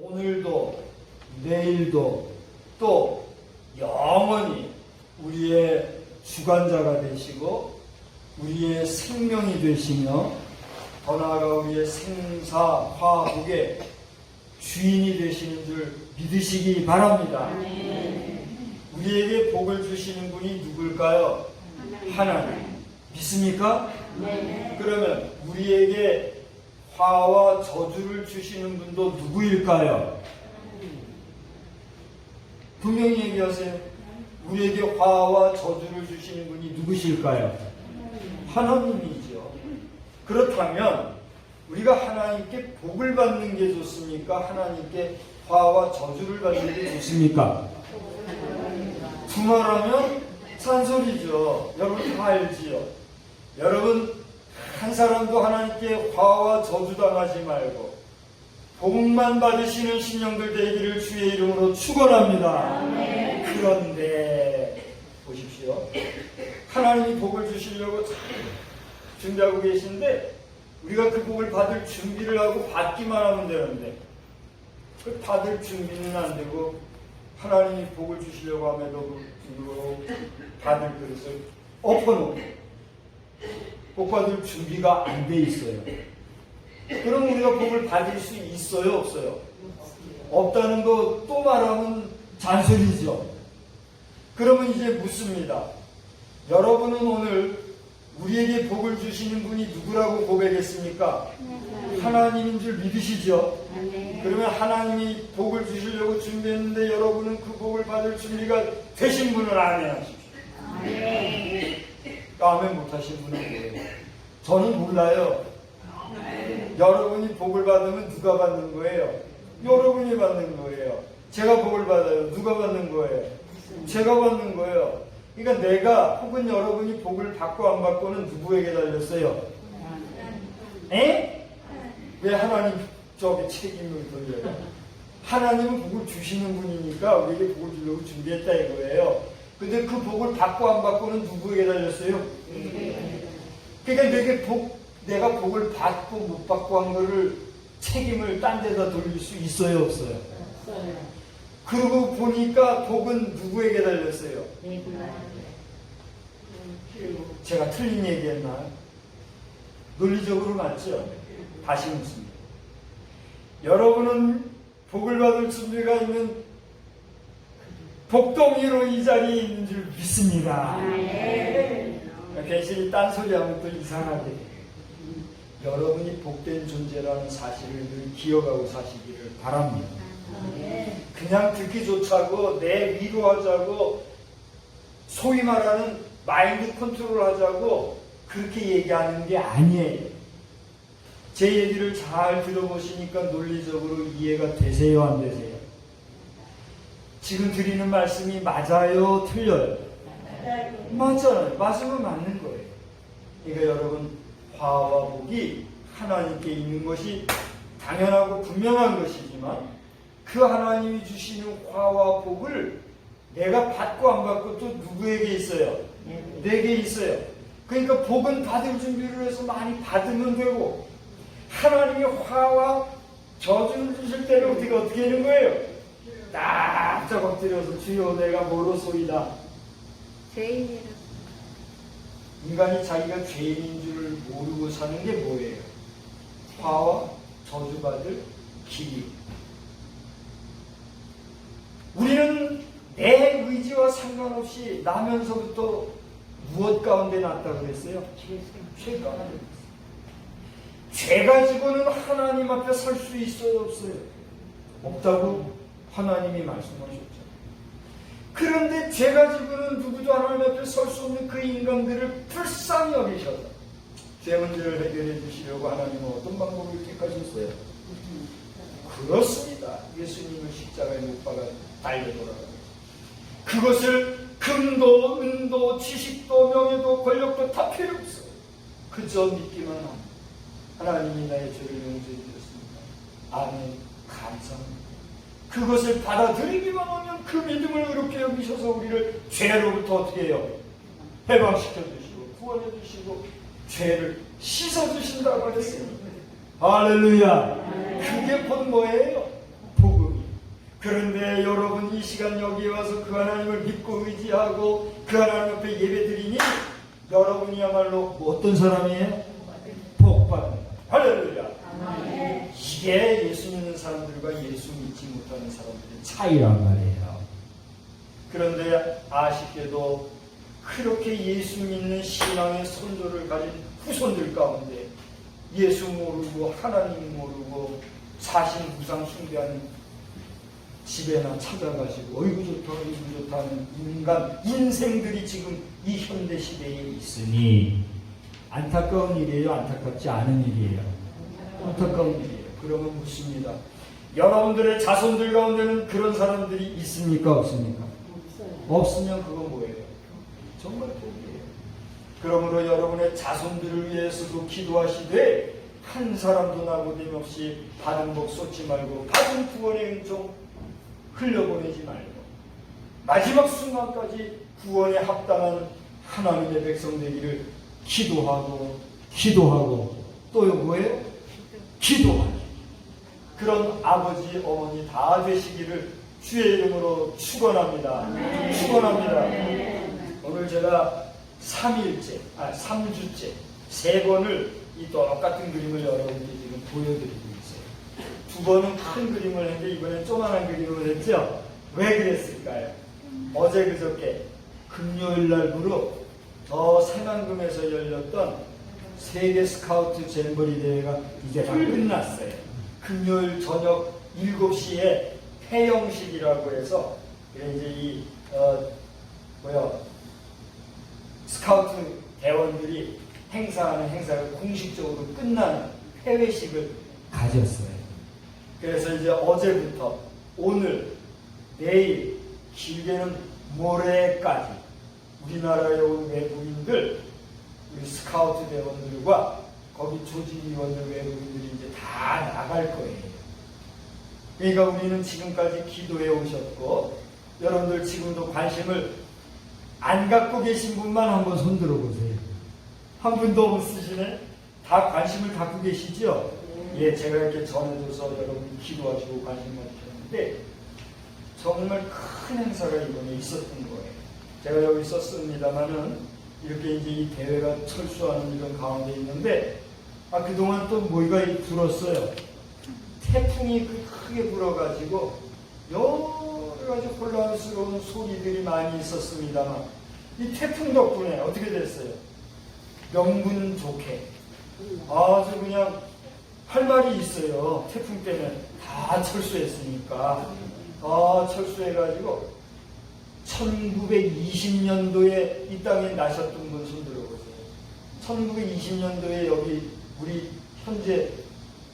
오늘도 내일도 또 영원히 우리의 주관자가 되시고 우리의 생명이 되시며 더 나아가 우리의 생사 화복의 주인이 되시는 줄 믿으시기 바랍니다. 우리에게 복을 주시는 분이 누굴까요? 하나님. 믿습니까? 그러면 우리에게 화와 저주를 주시는 분도 누구일까요? 분명히 얘기하세요. 우리에게 화와 저주를 주시는 분이 누구실까요? 하나님이죠. 그렇다면 우리가 하나님께 복을 받는 게 좋습니까? 하나님께 화와 저주를 받는 게 좋습니까? 두말하면 잔소리죠. 여러분 다 알지요. 여러분 한 사람도 하나님께 화와 저주 당하지 말고 복만 받으시는 신령들 되기를 주의 이름으로 축원합니다. 그런데 보십시오. 하나님이 복을 주시려고 잘 준비하고 계신데 우리가 그 복을 받을 준비를 하고 받기만 하면 되는데 그 받을 준비는 안 되고 하나님이 복을 주시려고 함에도 불구하고 받을 그릇을 엎어놓고 복 받을 준비가 안 돼 있어요. 그럼 우리가 복을 받을 수 있어요? 없어요? 없다는 거 또 말하면 잔소리죠. 그러면 이제 묻습니다. 여러분은 오늘 우리에게 복을 주시는 분이 누구라고 고백했습니까? 하나님인 줄 믿으시죠? 그러면 하나님이 복을 주시려고 준비했는데 여러분은 그 복을 받을 준비가 되신 분은 아멘 하십시오. 아멘 못하신 분은 뭐예요? 저는 몰라요. 여러분이 복을 받으면 누가 받는 거예요? 여러분이 받는 거예요. 제가 복을 받아요. 누가 받는 거예요? 제가 받는 거예요. 그러니까 내가 혹은 여러분이 복을 받고 안 받고는 누구에게 달렸어요? 에? 왜 하나님 쪽에 책임을 돌려요? 하나님은 복을 주시는 분이니까 우리에게 복을 주려고 준비했다 이거예요. 근데 그 복을 받고 안 받고는 누구에게 달렸어요? 그러니까 내가 복을 받고 못 받고 한 거를 책임을 딴 데다 돌릴 수 있어요, 없어요? 그러고 보니까 복은 누구에게 달렸어요? 제가 틀린 얘기했나요? 논리적으로 맞죠? 다시 묻습니다. 여러분은 복을 받을 준비가 있는 복덩이로 이 자리에 있는 줄 믿습니다. 괜히 딴소리하면 또 이상하게 돼요. 여러분이 복된 존재라는 사실을 늘 기억하고 사시기를 바랍니다. 그냥 듣기조차 하고 내 위로하자고 소위 말하는 마인드 컨트롤 하자고 그렇게 얘기하는 게 아니에요. 제 얘기를 잘 들어보시니까 논리적으로 이해가 되세요, 안 되세요? 지금 드리는 말씀이 맞아요, 틀려요? 맞아요. 맞으면 맞는 거예요. 그러니까 여러분 화와 복이 하나님께 있는 것이 당연하고 분명한 것이지만 그 하나님이 주시는 화와 복을 내가 받고 안 받고 또 누구에게 있어요? 내게 있어요. 그러니까 복은 받을 준비를 해서 많이 받으면 되고 하나님이 화와 저주를 주실 때는 어떻게 하는 거예요? 딱 엎드려서 주여 내가 뭐로소이다. 죄인이라. 인간이 자기가 죄인인 줄 모르고 사는 게 뭐예요? 화와 저주받을 길이. 우리는 내 의지와 상관없이 나면서부터 무엇 가운데 났다고 그랬어요? 죄 가운데. 죄 가지고는 하나님 앞에 설 수 있어요, 없어요? 없다고 하나님이 말씀하셨죠. 그런데 죄 가지고는 누구도 하나님 앞에 설 수 없는 그 인간들을 불쌍히 여기셔서 죄 문제를 해결해 주시려고 하나님은 어떤 방법을 택하셨어요? 그렇습니다. 예수님을 십자가에 못 박아 달려 돌아가요. 그것을 금도 은도 지식도 명예도 권력도 다 필요 없어요. 그저 믿기만 합니다. 하나님이 나의 죄를 용서해 주셨습니다. 아멘. 감사합니다. 그것을 받아들이기만 하면 그 믿음을 의롭게 여기셔서 우리를 죄로부터 어떻게 해요? 해방시켜 주시고 구원해 주시고 죄를 씻어 주신다고 그랬어요. 할렐루야. 그게 곧 뭐예요? 복. 그런데 여러분 이 시간 여기에 와서 그 하나님을 믿고 의지하고 그 하나님 앞에 예배드리니 여러분이야말로 어떤 사람이에요? 복받는 할렐루야. 이게 예수 믿는 사람들과 예수 믿지 못하는 사람들의 차이란 말이에요. 그런데 아쉽게도 그렇게 예수 믿는 신앙의 선조를 가진 후손들 가운데 예수 모르고 하나님 모르고 사신 우상 숭배하는 집에나 찾아가시고 어이구 좋다 어이구 좋다는 인간 인생들이 지금 이 현대 시대에 있으니 안타까운 일이에요? 안타깝지 않은 일이에요? 안타까운 일이에요. 그러면 묻습니다. 여러분들의 자손들 가운데는 그런 사람들이 있습니까? 없습니까? 없으면 그건 뭐예요? 정말 복이에요. 그러므로 여러분의 자손들을 위해서도 기도하시되 한 사람도 나고됨 없이 받은 복 쏟지 말고 받은 구원의 은총 흘려보내지 말고 마지막 순간까지 구원에 합당한 하나님의 백성 되기를 기도하고 또 뭐예요? 기도하기. 그런 아버지 어머니 다 되시기를 주의 이름으로 축원합니다. 축원합니다. 오늘 제가 3주째 3번을 이 똑같은 그림을 여러분께 지금 보여드리고 있어요. 2번은 큰 그림을 했는데 이번엔 조그만한 그림을 했죠. 왜 그랬을까요? 어제 그저께 금요일 날 무렵 저 새만금에서 열렸던 세계 스카우트 잼버리 대회가 이제 다 끝났어요. 금요일 저녁 7시에 폐영식이라고 해서 이제 이 스카우트 대원들이 행사하는 행사가 공식적으로 끝나는 폐회식을 가졌어요. 그래서 이제 어제부터 오늘, 내일, 길게는 모레까지 우리나라에 온 외국인들, 우리 스카우트 대원들과 거기 조직위원들 외국인들이 이제 다 나갈 거예요. 그러니까 우리는 지금까지 기도해 오셨고 여러분들 지금도 관심을 안 갖고 계신 분만 한번 손 들어보세요. 한 분도 없으시네? 다 관심을 갖고 계시죠? 예, 제가 이렇게 전해줘서 여러분이 기도하시고 관심 가지셨는데 정말 큰 행사가 이번에 있었던 거예요. 제가 여기 썼습니다만은 이렇게 이제 이 대회가 철수하는 이런 가운데 있는데 그동안 또 뭐가 불었어요. 태풍이 크게 불어가지고 여러 가지 혼란스러운 소리들이 많이 있었습니다만 이 태풍 덕분에 어떻게 됐어요? 명분 좋게 아주 그냥 할 말이 있어요. 태풍 때문에 다 철수했으니까 철수해가지고 1920년도에 이 땅에 나셨던 분 손 들어보세요. 1920년도에 여기 우리 현재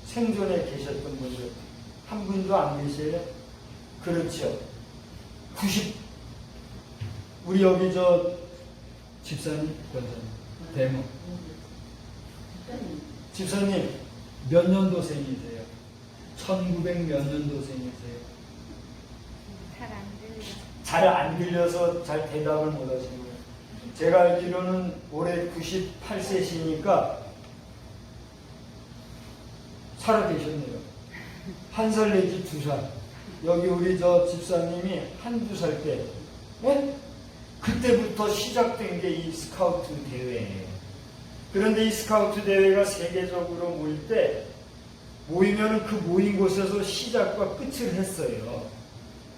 생존에 계셨던 분들 한 분도 안 계세요? 그렇죠. 우리 여기 저 집사님, 대모 집사님 몇 년도생이세요? 1900 몇 년도생이세요? 잘 안 들려서 잘 대답을 못 하시는 거예요. 제가 알기로는 올해 98세시니까 살아계셨네요. 1살 내지 2살. 여기 우리 저 집사님이 1~2살 때, 그때부터 시작된 게 이 스카우트 대회예요. 그런데 이 스카우트 대회가 세계적으로 모일 때, 모이면은 그 모인 곳에서 시작과 끝을 했어요.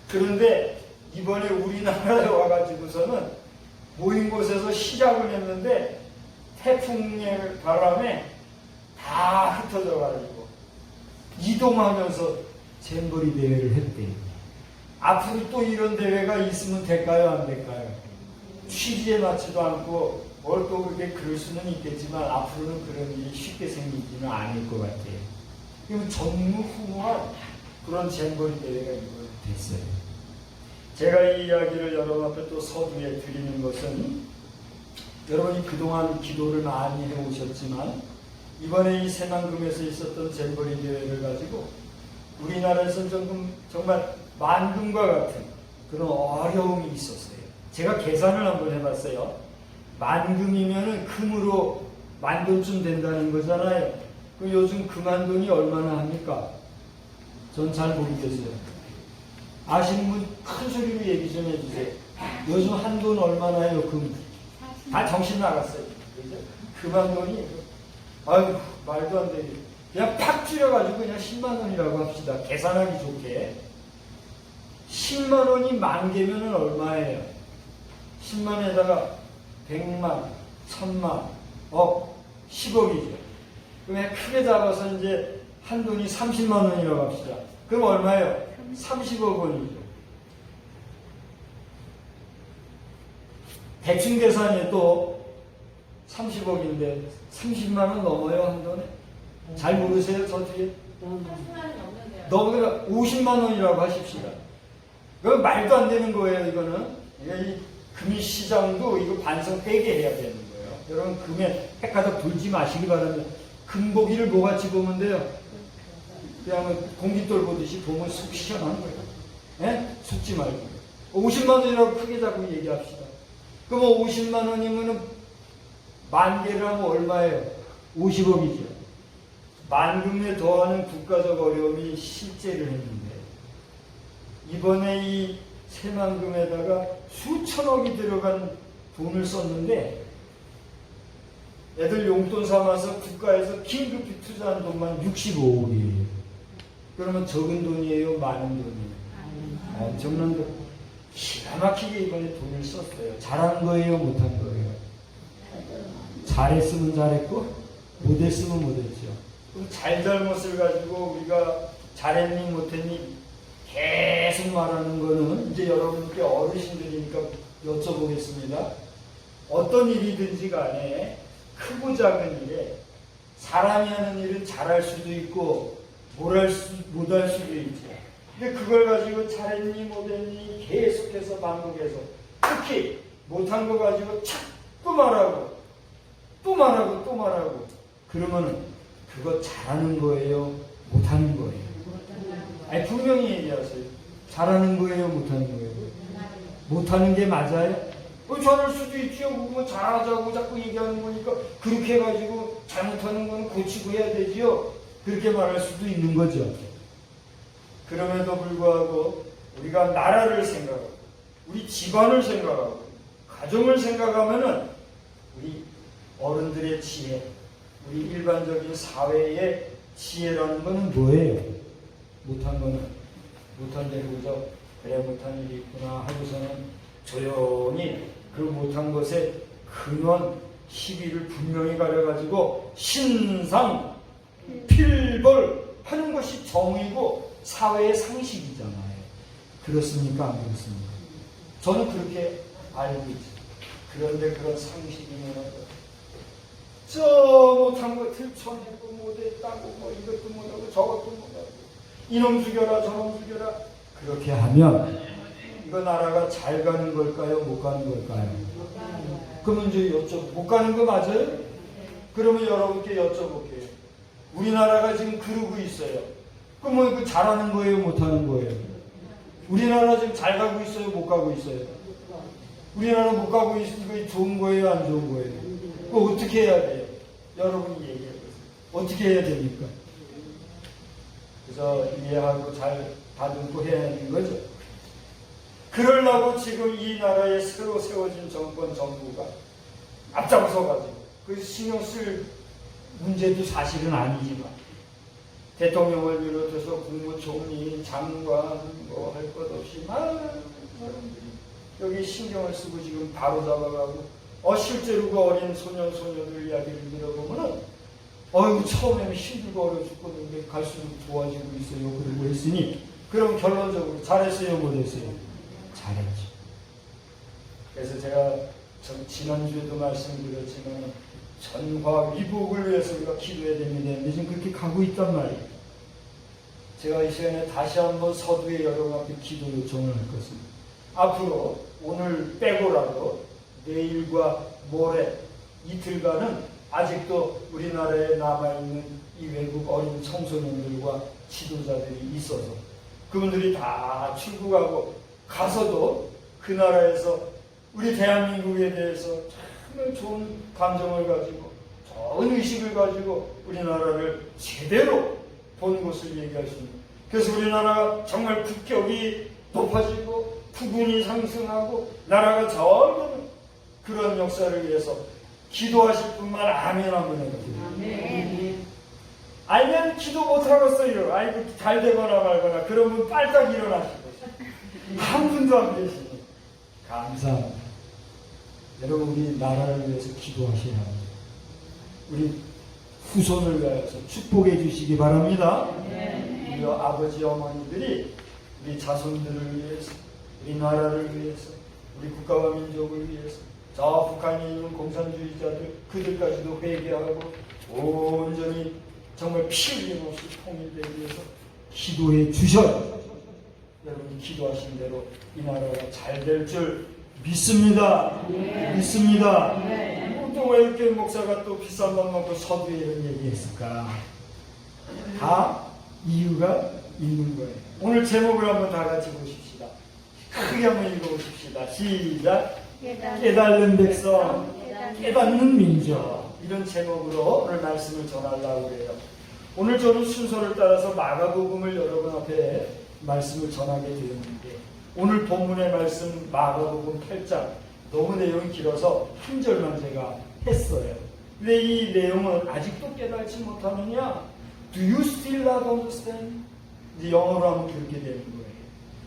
그런데 이번에 우리나라에 와가지고서는 모인 곳에서 시작을 했는데, 태풍의 바람에 다 흩어져가지고, 이동하면서 잼버리 대회를 했대요. 앞으로 또 이런 대회가 있으면 될까요? 안 될까요? 취지에 맞지도 않고 뭘 또 그렇게 그럴 수는 있겠지만 앞으로는 그런 일이 쉽게 생기지는 않을 것 같아요. 그럼 전무후무한 그런 잼버리 대회가 이번 됐어요. 제가 이 이야기를 여러분 앞에 또 서두에 드리는 것은 여러분이 그동안 기도를 많이 해오셨지만 이번에 이 새만금에서 있었던 잼버리 대회를 가지고 우리나라에서는 정말 만금과 같은 그런 어려움이 있었어요. 제가 계산을 한번 해봤어요. 만금이면은 금으로 만돈쯤 된다는 거잖아요. 그럼 요즘 금 한 돈이 얼마나 합니까? 전 잘 모르겠어요. 아시는 분 큰 소리로 얘기 좀 해주세요. 요즘 한돈 얼마나요? 다 정신 나갔어요. 그죠? 금한돈이 아유 말도 안 되게 그냥 팍 줄여가지고 그냥 10만 원이라고 합시다. 계산하기 좋게 10만 원이 만 개면은 얼마예요? 10만에다가 100만, 1000만, 억, 10억이죠. 그러면 크게 잡아서 이제 한돈이 30만 원이라고 합시다. 그럼 얼마예요? 30억 원이죠. 대충 계산해도 30억인데 30만 원 넘어요 한돈에? 잘 모르세요 저 뒤에? 30만 원이 넘는데요. 너가 50만 원이라고 하십시다. 그건 말도 안 되는 거예요 이거는. 이 금시장도 이거 반성 빼게 해야 되는 거예요. 여러분 금에 백화점 돌지 마시기 바랍니다. 금고기를 뭐같이 보면 돼요? 그냥 공깃돌 보듯이 보면 속 시원한 거예요. 예? 속지 말고. 50만 원이라고 크게 잡고 얘기합시다. 그럼 50만 원이면 만 개를 하면 얼마예요? 50억이죠. 만금에 더하는 국가적 어려움이 실제를 했는데 이번에 이 새만금에다가 수천억이 들어간 돈을 썼는데 애들 용돈 삼아서 국가에서 긴급히 투자한 돈만 65억이에요. 그러면 적은 돈이에요? 많은 돈이에요? 엄청난 돈. 기가 막히게 이번에 돈을 썼어요. 잘한 거예요? 못한 거예요? 잘했으면 잘했고 못했으면 못했죠. 그럼 잘잘못을 가지고 우리가 잘했니 못했니 계속 말하는 거는 이제 여러분께 어르신들이니까 여쭤보겠습니다. 어떤 일이든지 간에 크고 작은 일에 사람이 하는 일은 잘할 수도 있고 못할 수도 있죠. 근데 그걸 가지고 잘했니 못했니 계속해서 반복해서 특히 못한 거 가지고 자꾸 말하고 또 말하고 또 말하고 그러면은 그거 잘하는 거예요? 못하는 거예요? 아니 분명히 얘기하세요. 잘하는 거예요? 못하는 거예요? 못하는 게 맞아요? 잘할 수도 있죠. 뭐 잘하자고 자꾸 얘기하는 거니까 그렇게 해가지고 잘못하는 건 고치고 해야 되지요. 그렇게 말할 수도 있는 거죠. 그럼에도 불구하고 우리가 나라를 생각하고 우리 집안을 생각하고 가정을 생각하면은 우리 어른들의 지혜, 우리 일반적인 사회의 지혜라는 것은 뭐예요? 못한 거는 못한 대로 그저 그래 못한 일이 있구나 하고서는 조용히 그 못한 것의 근원 시비를 분명히 가려가지고 신상 필벌 하는 것이 정의고 사회의 상식이잖아요. 그렇습니까? 안 그렇습니까? 저는 그렇게 알고 있죠. 그런데 그런 상식이 뭐냐고 저 못한 거 들춰내고 못했다고 뭐 이것도 못하고 저것도 못하고 이놈 죽여라 저놈 죽여라 그렇게 하면 이거 나라가 잘 가는 걸까요? 못 가는 걸까요? 그러면 이제 못 가는 거 맞아요? 그러면 여러분께 여쭤볼게요. 우리나라가 지금 그러고 있어요. 그러면 그 잘하는 거예요? 못하는 거예요? 우리나라 지금 잘 가고 있어요? 못 가고 있어요? 우리나라 못 가고 있으니까 좋은 거예요? 안 좋은 거예요? 그거 어떻게 해야 돼요? 여러분이 얘기해 보세요. 어떻게 해야 됩니까? 그래서 이해하고 잘 다듬고 해야 하는 거죠. 그러려고 지금 이 나라에 새로 세워진 정권 정부가 앞장서가지고 그 신경 쓸 문제도 사실은 아니지만 대통령을 비롯해서 국무총리, 장관 뭐 할 것 없이 많은 사람들이 여기 신경을 쓰고 지금 바로 잡아가고 실제로 그 어린 소년, 소녀들 이야기를 들어보면은 처음에는 힘들고 어려 죽겠는데 갈수록 좋아지고 있어요. 그러고 했으니 그럼 결론적으로 잘했어요? 못했어요? 잘했죠. 그래서 제가 지난주에도 말씀드렸지만 전화 위복을 위해서 우리가 기도해야 됩니다. 근데 지금 그렇게 가고 있단 말이에요. 제가 이 시간에 다시 한번 서두에 여러분한테 기도 요청을 할 것입니다. 앞으로 오늘 빼고라도 내일과 모레 이틀간은 아직도 우리나라에 남아있는 이 외국 어린 청소년들과 지도자들이 있어서 그분들이 다 출국하고 가서도 그 나라에서 우리 대한민국에 대해서 정말 좋은 감정을 가지고 좋은 의식을 가지고 우리나라를 제대로 본 것을 얘기할 수 있는 그래서 우리나라가 정말 국격이 높아지고 부군이 상승하고 나라가 점점 그런 역사를 위해서 기도하실 분만 아멘 한번 해주세요. 아니면 기도 못하겠어요. 아이고 잘 되거나 말거나 그런 분 빨딱 일어나시고 한 분도 안 계시니 감사합니다. 여러분 우리 나라를 위해서 기도하셔야 합니다. 우리 후손을 위하여서 축복해 주시기 바랍니다. 우리 아버지 어머니들이 우리 자손들을 위해서 우리 나라를 위해서 우리 국가와 민족을 위해서 저 북한에 있는 공산주의자들 그들까지도 회개하고 온전히 정말 피 흘림 없이 통일되기 위해서 기도해 주셔요. 여러분이 기도하신 대로 이 나라가 잘 될 줄 믿습니다. 믿습니다. 또 왜 이렇게 목사가 또 비싼 밥 먹고 서두에 이런 얘기했을까? 다 이유가 있는 거예요. 오늘 제목을 한번 다 같이 보십시다. 크게 한번 읽어보십시다. 시작. 깨달는 백성, 깨닫는 민족. 이런 제목으로 오늘 말씀을 전하려고 해요. 오늘 저는 순서를 따라서 마가복음을 여러분 앞에 말씀을 전하게 되었는데 오늘 본문의 말씀 마가복음 8장 너무 내용이 길어서 한 절만 제가 했어요. 근데 이 내용은 아직도 깨닫지 못하느냐? Do you still not understand? 이제 영어로 하면 그렇게 되는 거예요.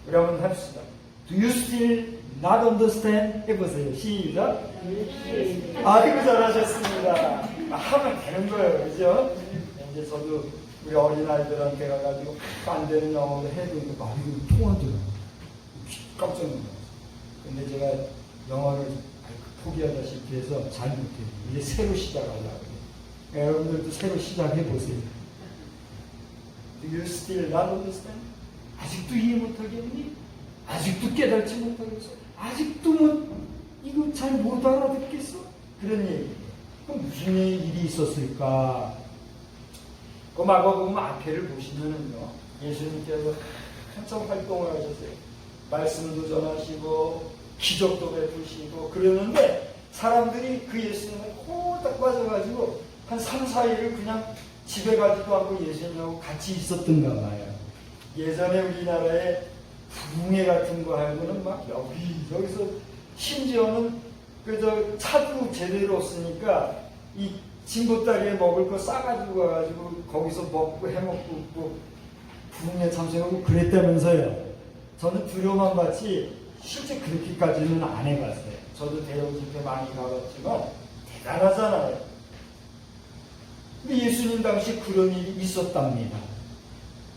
우리 한번 합시다. Do you still not understand? 해보세요. 시작. 아이고 잘하셨습니다. 하면 되는 거예요. 그죠? 이제 저도 우리 어린아이들한테 가가지고 안 되는 영어로 해도 말이 통하더라고요. 깜짝 놀랐어요. 근데 제가 영어를 포기하다시피 해서 잘 못해요. 이제 새로 시작하려고 해요. 여러분들도 새로 시작해보세요. Do you still not understand? 아직도 이해 못하겠니? 아직도 깨닫지 못하겠어? 아직도 이거 잘 못 알아듣겠어? 그런 얘기예요. 그럼 무슨 일이 있었을까? 그 마가복음 앞에를 보시면은요, 예수님께서 한참 활동을 하셨어요. 말씀도 전하시고 기적도 베푸시고 그러는데 사람들이 그 예수님을 홀딱 빠져가지고 한 3, 4일을 그냥 집에 가지도 않고 예수님하고 같이 있었던가 봐요. 예전에 우리나라에 부흥회 같은 거 하고는 막 여기저기서 심지어는 그저 차도 제대로 없으니까 이 진보다리에 먹을 거 싸가지고 가가지고 거기서 먹고 해먹고 또 부흥회 참석하고 그랬다면서요. 저는 두려움만 받지 실제 그렇게까지는 안 해봤어요. 저도 대형 집회 많이 가봤지만 대단하잖아요. 근데 예수님 당시 그런 일이 있었답니다.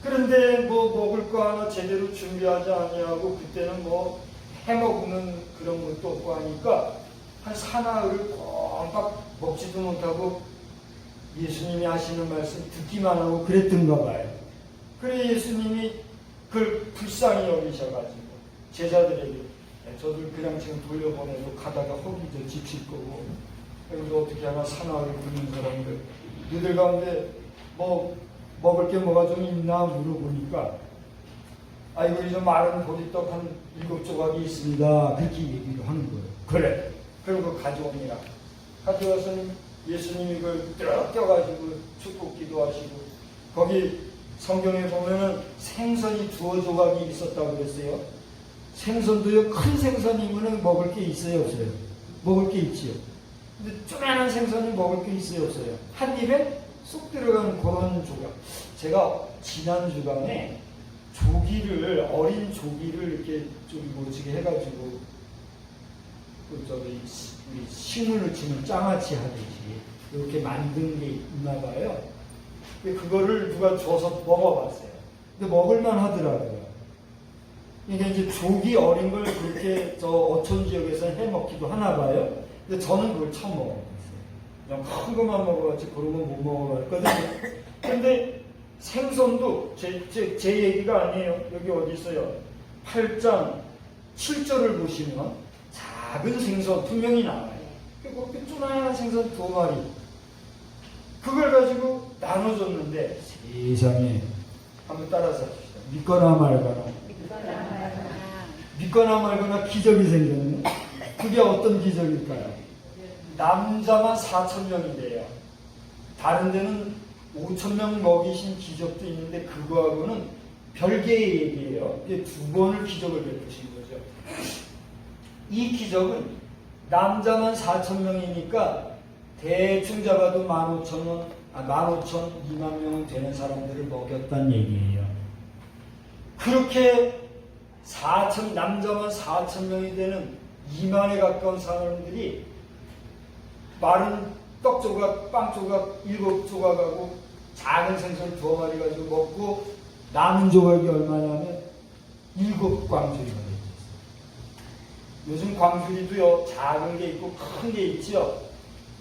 그런데 뭐 먹을 거 하나 제대로 준비하지 아니하고 그때는 뭐 해먹는 그런 것도 없고 하니까 한 사나흘을 꽉 먹지도 못하고 예수님이 하시는 말씀 듣기만 하고 그랬던가 봐요. 그래 예수님이 그걸 불쌍히 여기셔가지고 제자들에게 저들 그냥 지금 돌려보내고 가다가 허기도 지칠 거고 그래서 어떻게 하나 사나흘을 굶는 사람들 너희들 가운데 뭐 먹을 게 뭐가 좀 있나 물어보니까 이거 좀 마른 보리떡 한 7조각이 있습니다. 그렇게 얘기를 하는 거예요. 그래. 그리고 가져옵니다. 가져와서 예수님이 이걸 뜯어가지고 축복 기도하시고 거기 성경에 보면은 생선이 2조각이 있었다고 그랬어요. 생선도요, 큰 생선이면은 먹을 게 있어요, 없어요? 먹을 게 있지요. 근데 조그만한 생선이 먹을 게 있어요, 없어요? 한 입에 쏙 들어가는 그런 조각. 제가 지난 주간에 조기를, 어린 조기를 이렇게 좀 멋지게 해가지고, 우리 식물을 치는 장아찌 하듯이 이렇게 만든 게 있나 봐요. 그거를 누가 줘서 먹어봤어요. 근데 먹을만 하더라고요. 이게 이제 조기 어린 걸 그렇게 저 어촌 지역에서 해 먹기도 하나 봐요. 근데 저는 그걸 처음 먹어봤어요. 그냥 큰 것만 먹어봤지 그런 건 못 먹어봤거든요. 근데 생선도 제 얘기가 아니에요. 여기 어디 있어요? 8장 7절을 보시면 작은 생선 2명이 나와요. 그리고 그 조그마한 생선 2마리. 그걸 가지고 나눠줬는데 세상에 한번 따라서 합시다. 믿거나 말거나. 믿거나 말거나 기적이 생겼네. 그게 어떤 기적일까요? 남자만 4,000명이 돼요. 다른 데는 5,000명 먹이신 기적도 있는데 그거하고는 별개의 얘기예요. 이제 두 번을 기적을 베푸신 거죠. 이 기적은 남자만 4,000명이니까 대충 잡아도 15,000명, 2만 명은 되는 사람들을 먹였다는 얘기예요. 그렇게 남자만 4,000명이 되는 2만에 가까운 사람들이 마른 떡 조각, 빵 조각 7조각하고 작은 생선 2마리 가지고 먹고 남은 조각이 얼마냐면 7광주리가 되죠. 요즘 광주리도요, 작은 게 있고 큰 게 있죠.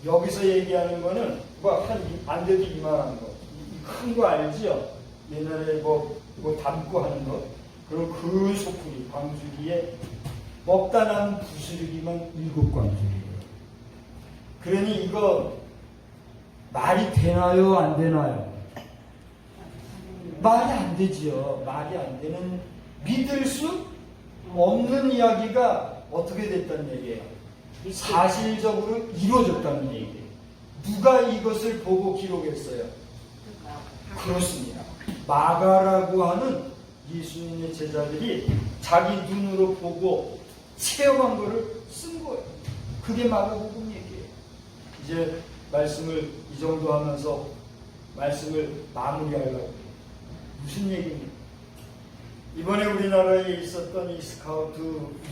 여기서 얘기하는 거는 안 돼도 이만한 거, 큰 거 알지요? 옛날에 뭐 담고 하는 거. 그리고 그 소쿠리 광주리에 먹다 남은 부스러기만 7광주리예요. 그러니 이거 말이 되나요, 안 되나요? 말이 안 되지요. 말이 안 되는, 믿을 수 없는 이야기가 어떻게 됐다는 얘기예요? 사실적으로 이루어졌다는 얘기예요. 누가 이것을 보고 기록했어요? 그렇습니다. 마가라고 하는 예수님의 제자들이 자기 눈으로 보고 체험한 거를 쓴 거예요. 그게 마가복음 얘기예요. 이제 말씀을 이 정도 하면서 말씀을 마무리하려고 해요. 무슨 얘기입니까? 이번에 우리나라에 있었던 이 스카우트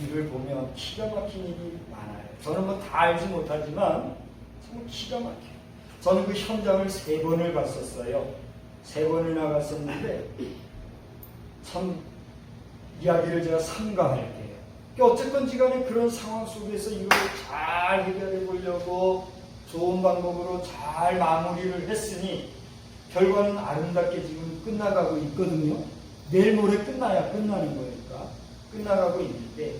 일을 보면 기가 막힌 일이 많아요. 저는 뭐 다 알지 못하지만 정말 기가 막혀요. 저는 그 현장을 3번을 갔었어요. 3번이나 갔었는데 참 이야기를 제가 삼가할게요. 어쨌든지 간에 그런 상황 속에서 이걸 잘 해결해 보려고 좋은 방법으로 잘 마무리를 했으니 결과는 아름답게 지금 끝나가고 있거든요. 내일 모레 끝나야 끝나는 거니까 끝나가고 있는데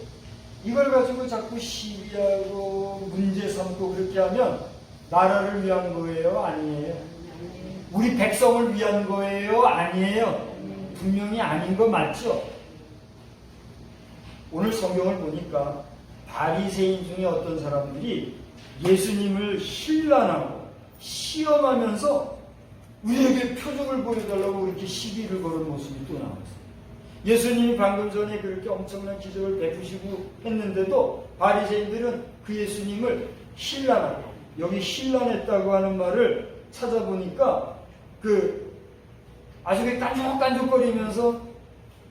이걸 가지고 자꾸 시비하고 문제 삼고 그렇게 하면 나라를 위한 거예요? 아니에요? 우리 백성을 위한 거예요? 아니에요? 분명히 아닌 거 맞죠? 오늘 성경을 보니까 바리새인 중에 어떤 사람들이 예수님을 신란하고 시험하면서 우리에게 표적을 보여달라고 이렇게 시비를 거는 모습이 또 나왔어요. 예수님이 방금 전에 그렇게 엄청난 기적을 베푸시고 했는데도 바리새인들은 그 예수님을 신란하고, 여기 신란했다고 하는 말을 찾아보니까 아주 깐죽깐죽거리면서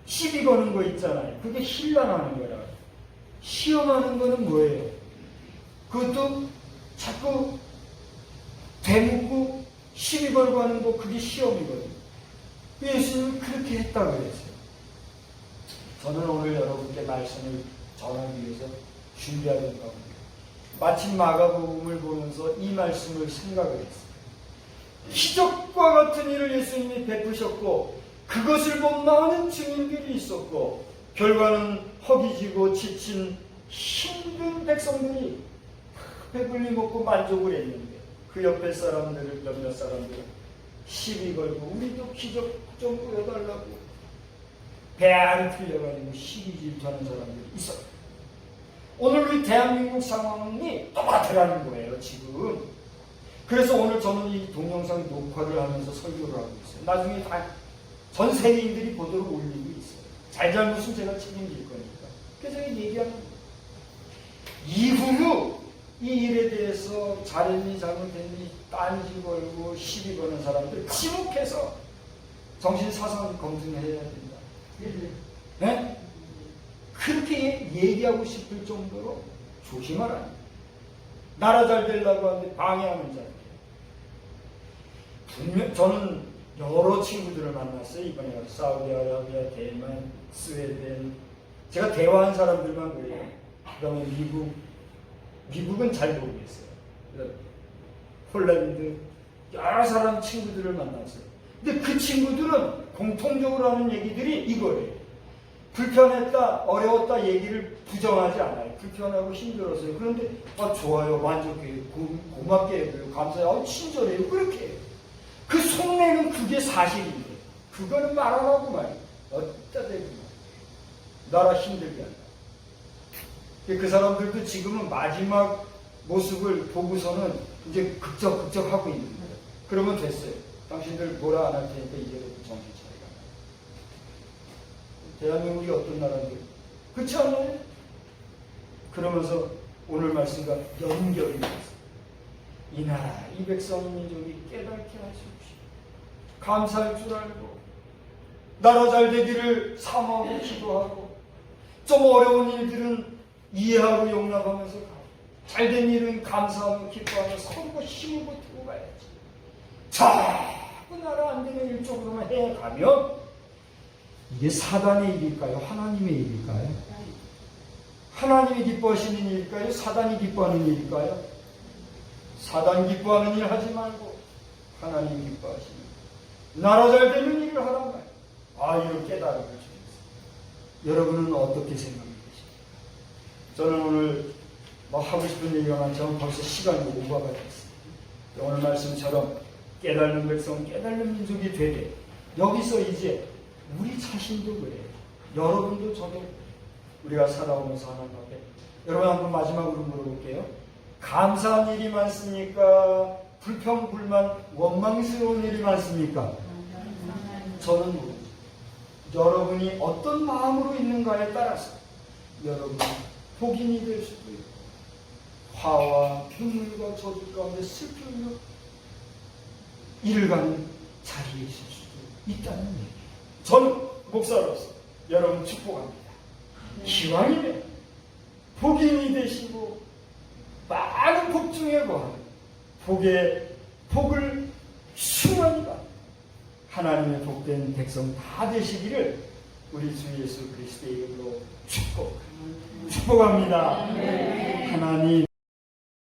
시비 거는 거 있잖아요. 그게 신란하는 거라. 시험하는 거는 뭐예요? 그것도 자꾸 대묻고 시비 걸고 하는 거, 그게 시험이거든요. 예수님은 그렇게 했다고 그랬어요. 저는 오늘 여러분께 말씀을 전하기 위해서 준비하던 겁니다. 마침 마가복음을 보면서 이 말씀을 생각을 했어요. 기적과 같은 일을 예수님이 베푸셨고 그것을 본 많은 증인들이 있었고 결과는 허기지고 지친 힘든 백성들이 배불리 먹고 만족을 했는데 그 옆에 사람들을, 몇몇 사람들은 시비 걸고 우리도 기적 좀 보여달라고 배알이 틀려가지고 시비 질투하는 사람들이 있어요. 오늘 우리 대한민국 상황이 똑같으라는 거예요, 지금. 그래서 오늘 저는 이 동영상 녹화를 하면서 설교를 하고 있어요. 나중에 다 전 세계인들이 보도록 올리고 있어요. 잘잘못은 제가 책임질 거니까. 그래서 얘기하는 거예요. 이후로 이 일에 대해서 잘했니 잘못했니 딴지 걸고 시비 거는 사람들 지목해서 정신사상 검증해야 된다. 네? 그렇게 얘기하고 싶을 정도로 조심하라. 나라 잘 되려고 하는데 방해하는 자. 분명 저는 여러 친구들을 만났어요. 이번에 사우디아라비아, 대만, 스웨덴. 제가 대화한 사람들만 그래요. 그다음에 미국은 잘 모르겠어요. 폴란드 여러 사람 친구들을 만났어요. 근데 그 친구들은 공통적으로 하는 얘기들이 이거예요. 불편했다, 어려웠다 얘기를 부정하지 않아요. 불편하고 힘들었어요. 그런데 좋아요, 만족해요, 고맙게 해요, 감사해요, 친절해요. 그렇게 해요. 그 속내는 그게 사실인데 그거는 말 안 하고 말이에요. 어디다 대고 나라 힘들게 한다. 그 사람들도 지금은 마지막 모습을 보고서는 이제 극적하고 있는 거예요. 그러면 됐어요. 당신들 뭐라 안 할 테니까 이제부터 정신 차리라. 대한민국이 어떤 나라인데? 그렇지 않나요? 그러면서 오늘 말씀과 연결이 됐어요. 이 나라, 이 백성 민족이 깨닫게 하십시오. 감사할 줄 알고 나라 잘 되기를 사모하고 기도하고 좀 어려운 일들은 이해하고 용납하면서 가고 잘된 일은 감사하고 기뻐하며 서로 힘을 보태고 가야지. 자꾸 나라 안 되는 일 쪽으로만 해가면 이게 사단의 일일까요? 하나님의 일일까요? 하나님이 기뻐하시는 일일까요? 사단이 기뻐하는 일일까요? 사단 기뻐하는 일 하지 말고 하나님 기뻐하시는 일. 나라 잘 되는 일을 하란 말이에요. 이런 깨달음을 주셨어요. 여러분은 어떻게 생각하십니까? 저는 오늘 하고 싶은 얘기가 많지만 벌써 시간이 오버가 됐어요. 오늘 말씀처럼 깨달는 백성, 깨달는 민족이 되게 여기서 이제 우리 자신도 그래요. 여러분도 저도 우리가 살아오면서 하는 건데 여러분 한번 마지막으로 물어볼게요. 감사한 일이 많습니까? 불평, 불만, 원망스러운 일이 많습니까? 저는 모르죠. 여러분이 어떤 마음으로 있는가에 따라서 여러분이 복인이 될 수도 있고 화와 눈물과 저주 가운데 슬픔으로 일을 가는 자리에 있을 수도 있다는 얘기예요. 저는 목사로서 여러분 축복합니다. 기왕이면 복인이 되시고 많은 복 중에 복을 충만히 받는 하나님의 복된 백성 다 되시기를 우리 주 예수 그리스도의 이름으로 축복합니다. 하나님